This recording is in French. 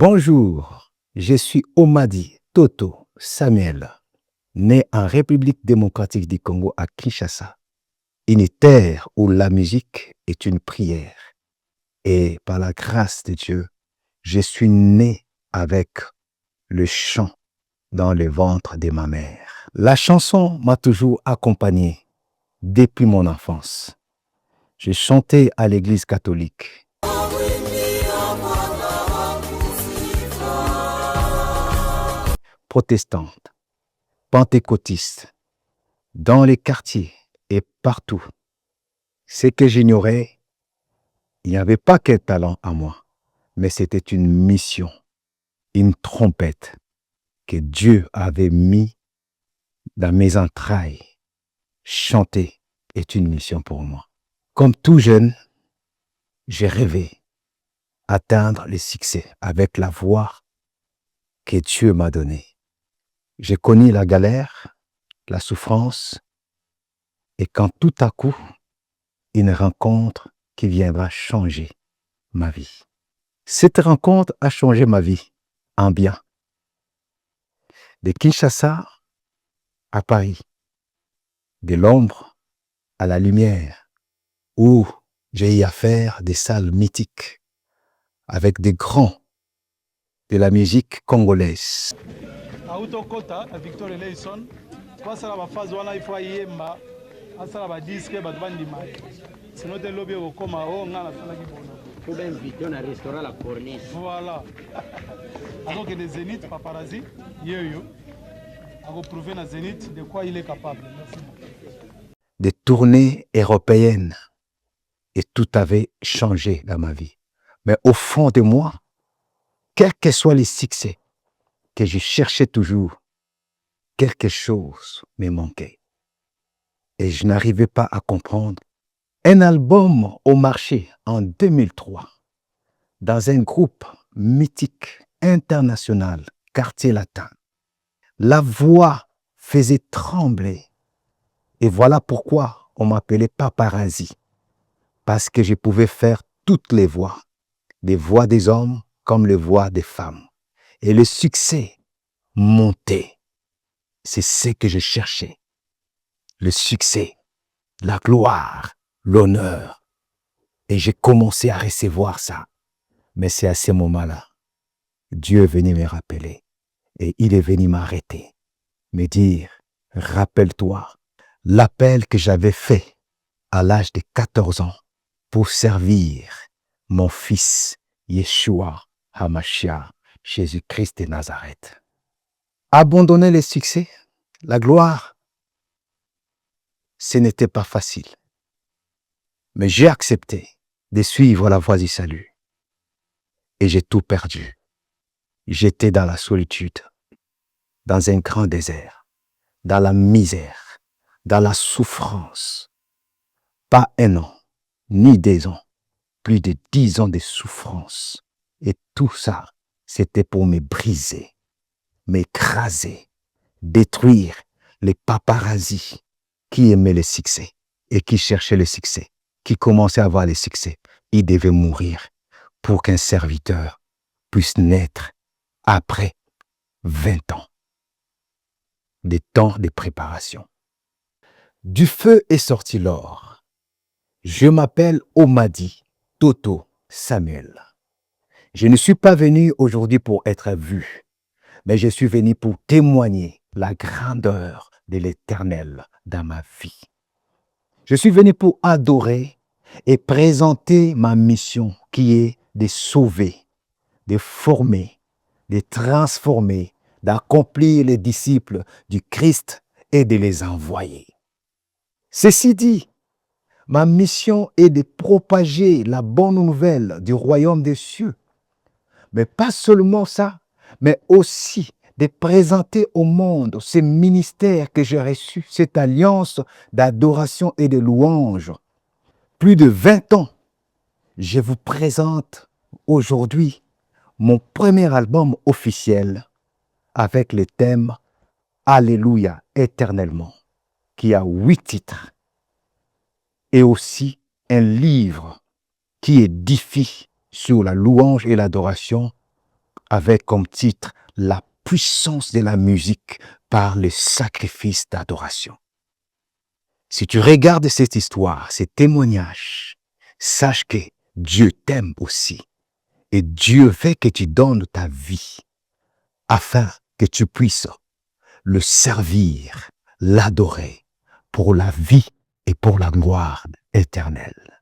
Bonjour, je suis Omadi Toto Samuel, né en République démocratique du Congo à Kinshasa, une terre où la musique est une prière. Et par la grâce de Dieu, je suis né avec le chant dans le ventre de ma mère. La chanson m'a toujours accompagné depuis mon enfance. J'ai chanté à l'église catholique. Protestante, pentecôtiste, dans les quartiers et partout. Ce que j'ignorais, il n'y avait pas quel talent à moi, mais c'était une mission, une trompette que Dieu avait mis dans mes entrailles. Chanter est une mission pour moi. Comme tout jeune, j'ai rêvé atteindre le succès avec la voix que Dieu m'a donnée. J'ai connu la galère, la souffrance, et quand tout à coup, une rencontre qui viendra changer ma vie. Cette rencontre a changé ma vie en bien. De Kinshasa à Paris, de l'ombre à la lumière, où j'ai eu à faire des salles mythiques avec des grands de la musique congolaise. Autokota Victor Eleison, face à la phase où il faut yemba, asala ba disque ba bandima. Sinon de lobby au coma o ngala sala ki bona. Faut bien inviter un restaurant la corniche. Voilà. Alors que les Zénith paparazzi, yo a prouvé na Zénith de quoi il est capable. Merci beaucoup. Des tournées européennes et tout avait changé dans ma vie. Mais au fond de moi, quels que soient les succès que je cherchais toujours, quelque chose me manquait. Et je n'arrivais pas à comprendre. Un album au marché en 2003, dans un groupe mythique international, Quartier Latin. La voix faisait trembler. Et voilà pourquoi on m'appelait paparazzi. Parce que je pouvais faire toutes les voix, des voix des hommes comme les voix des femmes. Et le succès montait. C'est ce que je cherchais. Le succès, la gloire, l'honneur. Et j'ai commencé à recevoir ça. Mais c'est à ce moment-là, Dieu est venu me rappeler. Et il est venu m'arrêter. Me dire, rappelle-toi, l'appel que j'avais fait à l'âge de 14 ans pour servir mon fils Yeshua HaMashiach, Jésus-Christ de Nazareth. Abandonner le succès, la gloire, ce n'était pas facile. Mais j'ai accepté de suivre la voie du salut. Et j'ai tout perdu. J'étais dans la solitude, dans un grand désert, dans la misère, dans la souffrance. Pas un an, ni 2 ans, plus de 10 ans de souffrance. Et tout ça, c'était pour me briser, m'écraser, détruire les paparazzis qui aimaient le succès et qui cherchaient le succès, qui commençaient à avoir le succès. Ils devaient mourir pour qu'un serviteur puisse naître après 20 ans. Des temps de préparation. Du feu est sorti l'or. Je m'appelle Omadi Toto Samuel. Je ne suis pas venu aujourd'hui pour être vu, mais je suis venu pour témoigner la grandeur de l'Éternel dans ma vie. Je suis venu pour adorer et présenter ma mission qui est de sauver, de former, de transformer, d'accomplir les disciples du Christ et de les envoyer. Ceci dit, ma mission est de propager la bonne nouvelle du royaume des cieux. Mais pas seulement ça, mais aussi de présenter au monde ce ministère que j'ai reçu, cette alliance d'adoration et de louange. Plus de 20 ans, je vous présente aujourd'hui mon premier album officiel avec le thème « Alléluia éternellement » qui a 8 titres et aussi un livre qui édifie sur la louange et l'adoration avec comme titre « La puissance de la musique par le sacrifice d'adoration ». Si tu regardes cette histoire, ces témoignages, sache que Dieu t'aime aussi. Et Dieu veut que tu donnes ta vie afin que tu puisses le servir, l'adorer pour la vie et pour la gloire éternelle.